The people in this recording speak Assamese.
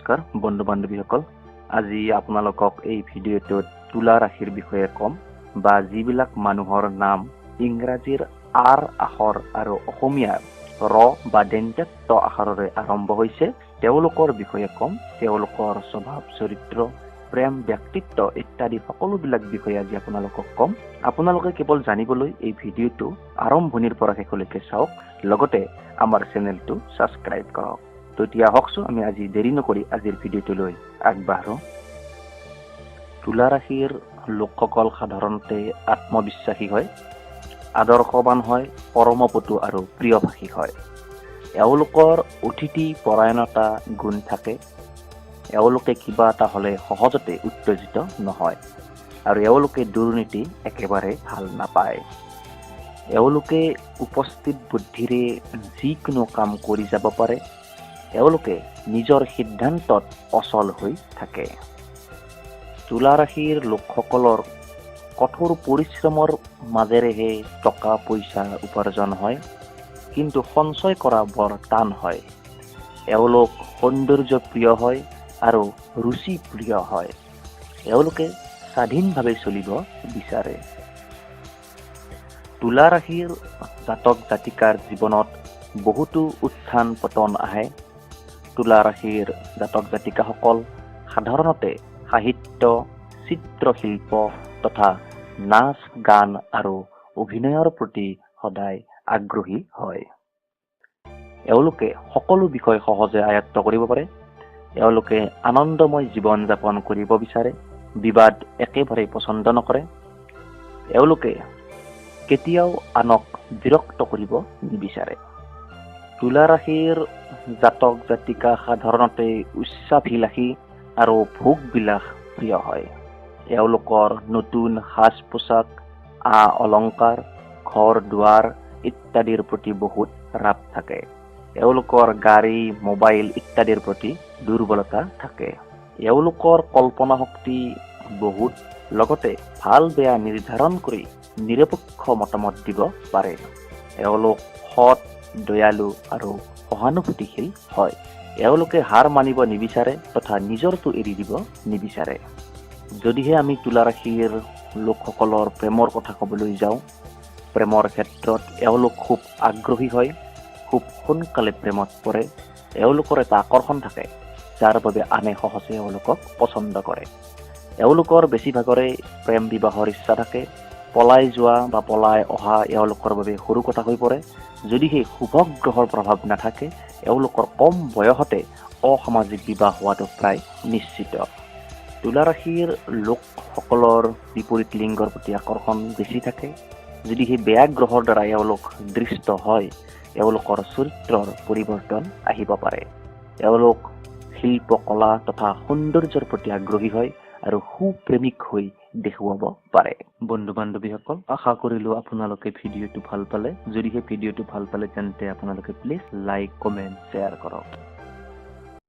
নমস্কাৰ বন্ধু বান্ধৱীসকল। আজি আপোনালোকক এই ভিডিঅ'টোত তুলা ৰাশিৰ বিষয়ে ক'ম বা যিবিলাক মানুহৰ নাম ইংৰাজীৰ আৰ আখৰ আৰু অসমীয়াৰ ৰ বা দন্ত্য আখৰেৰে আৰম্ভ হৈছে তেওঁলোকৰ বিষয়ে ক'ম। তেওঁলোকৰ স্বভাৱ চৰিত্ৰ প্ৰেম ব্যক্তিত্ব ইত্যাদি সকলোবিলাক বিষয়ে আজি আপোনালোকক ক'ম। আপোনালোকে কেৱল জানিবলৈ এই ভিডিঅ'টো আৰম্ভণিৰ পৰা শেষলৈকে চাওক, লগতে আমাৰ চেনেলটো ছাবস্ক্ৰাইব কৰক। তেতিয়া হওকচোন আমি আজি দেৰি নকৰি আজিৰ ভিডিঅ'টোলৈ আগবাঢ়ো। তুলা ৰাশিৰ লোকসকল সাধাৰণতে আত্মবিশ্বাসী হয়, আদৰ্শৱান হয়, পৰমপটু আৰু প্ৰিয়ভাষী হয়। এওঁলোকৰ অতিথি পৰায়ণতা গুণ থাকে। এওঁলোকে কিবা এটা হ'লে সহজতে উত্তেজিত নহয় আৰু এওঁলোকে দুৰ্নীতি একেবাৰে ভাল নাপায়। এওঁলোকে উপস্থিত বুদ্ধিৰে যিকোনো কাম কৰি যাব পাৰে। এওঁলোকে নিজৰ সিদ্ধান্তত অচল হৈ থাকে। তুলা ৰাশিৰ লোকসকলৰ কঠোৰ পৰিশ্ৰমৰ মাজেৰেহে টকা পইচা উপাৰ্জন হয়, কিন্তু সঞ্চয় কৰা বৰ টান হয়। এওঁলোক সৌন্দৰ্য প্ৰিয় হয় আৰু ৰুচি প্ৰিয় হয়। এওঁলোকে স্বাধীনভাৱে চলিব বিচাৰে। তুলা ৰাশিৰ জাতক জাতিকাৰ জীৱনত বহুতো উত্থান পতন আহে। তুলা ৰাশিৰ জাতক জাতিকাসকল সাধাৰণতে সাহিত্য, চিত্ৰশিল্প তথা নাচ গান আৰু অভিনয়ৰ প্ৰতি সদায় আগ্ৰহী হয়। এওঁলোকে সকলো বিষয় সহজে আয়ত্ত কৰিব পাৰে। এওঁলোকে আনন্দময় জীৱন যাপন কৰিব বিচাৰে, বিবাদ একেবাৰে পচন্দ নকৰে। এওঁলোকে কেতিয়াও আনক বিৰক্ত কৰিব নিবিচাৰে। তুলা ৰাশিৰ জাতক জাতিকা সাধাৰণতে উচ্চাভিলাষী আৰু ভোগবিলাস প্ৰিয় হয়। এওঁলোকৰ নতুন সাজ পোছাক, অলংকাৰ, ঘৰ দুৱাৰ ইত্যাদিৰ প্ৰতি বহুত ৰাপ থাকে। এওঁলোকৰ গাড়ী, মোবাইল ইত্যাদিৰ প্ৰতি দুৰ্বলতা থাকে। এওঁলোকৰ কল্পনা শক্তি বহুত, লগতে ভাল বেয়া নিৰ্ধাৰণ কৰি নিৰপেক্ষ মতামত দিব পাৰে। এওঁলোক সৎ, দয়ালু আৰু সহানুভূতিশীল হয়। এওঁলোকে হাৰ মানিব নিবিচাৰে তথা নিজৰটো এৰি দিব নিবিচাৰে। যদিহে আমি তুলা ৰাশিৰ লোকসকলৰ প্ৰেমৰ কথা ক'বলৈ যাওঁ, প্ৰেমৰ ক্ষেত্ৰত এওঁলোক খুব আগ্ৰহী হয়, খুব সোনকালে প্ৰেমত পৰে। এওঁলোকৰ এটা আকৰ্ষণ থাকে, যাৰ বাবে আনে সহজে এওঁলোকক পচন্দ কৰে। এওঁলোকৰ বেছিভাগৰে প্ৰেম বিবাহৰ ইচ্ছা থাকে। পলাই যোৱা বা পলাই অহা এওঁলোকৰ বাবে সৰু কথা হৈ পৰে। যদিহে শুভ গ্ৰহৰ প্ৰভাৱ নাথাকে, এওঁলোকৰ কম বয়সতে অসামাজিক বিবাহ হোৱাটো প্ৰায় নিশ্চিত। তুলা ৰাশিৰ লোকসকলৰ বিপৰীত লিংগৰ প্ৰতি আকৰ্ষণ বেছি থাকে। যদিহে বেয়া গ্ৰহৰ দ্বাৰা এওঁলোক দৃষ্ট হয়, এওঁলোকৰ চৰিত্ৰৰ পৰিৱৰ্তন আহিব পাৰে। এওঁলোক শিল্প কলা তথা সৌন্দৰ্যৰ প্ৰতি আগ্ৰহী হয় আৰু সুপ্ৰেমিক হৈ দেখুৱাব পাৰে। বন্ধু বান্ধৱীসকল, আশা কৰিলো আপোনালোকে ভিডিঅ'টো ভাল পালে। যদিহে ভিডিঅ'টো ভাল পালে তেন্তে আপোনালোকে প্লিজ লাইক, কমেণ্ট, শ্বেয়াৰ কৰক।